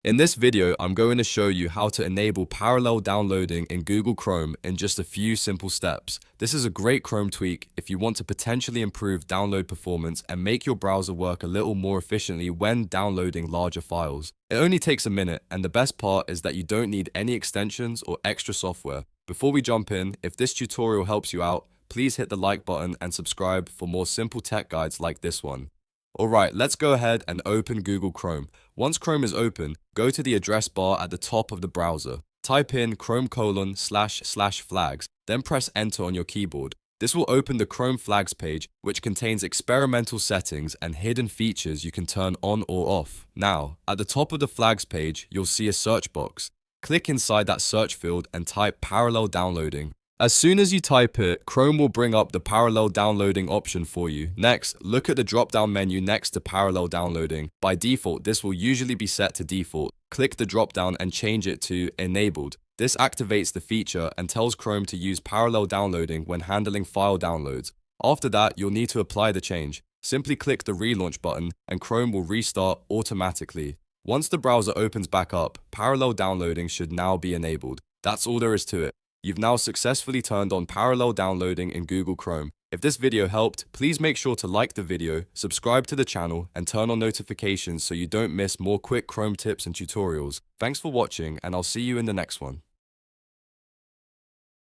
In this video, I'm going to show you how to enable parallel downloading in Google Chrome in just a few simple steps. This is a great Chrome tweak if you want to potentially improve download performance and make your browser work a little more efficiently when downloading larger files. It only takes a minute, and the best part is that you don't need any extensions or extra software. Before we jump in, if this tutorial helps you out, please hit the like button and subscribe for more simple tech guides like this one. Alright, let's go ahead and open Google Chrome. Once Chrome is open, go to the address bar at the top of the browser. Type in chrome://flags, then press enter on your keyboard. This will open the Chrome flags page, which contains experimental settings and hidden features you can turn on or off. Now, at the top of the flags page, you'll see a search box. Click inside that search field and type parallel downloading. As soon as you type it, Chrome will bring up the parallel downloading option for you. Next, look at the drop-down menu next to parallel downloading. By default, this will usually be set to default. Click the drop-down and change it to enabled. This activates the feature and tells Chrome to use parallel downloading when handling file downloads. After that, you'll need to apply the change. Simply click the relaunch button and Chrome will restart automatically. Once the browser opens back up, parallel downloading should now be enabled. That's all there is to it. You've now successfully turned on parallel downloading in Google Chrome. If this video helped, please make sure to like the video, subscribe to the channel, and turn on notifications so you don't miss more quick Chrome tips and tutorials. Thanks for watching, and I'll see you in the next one.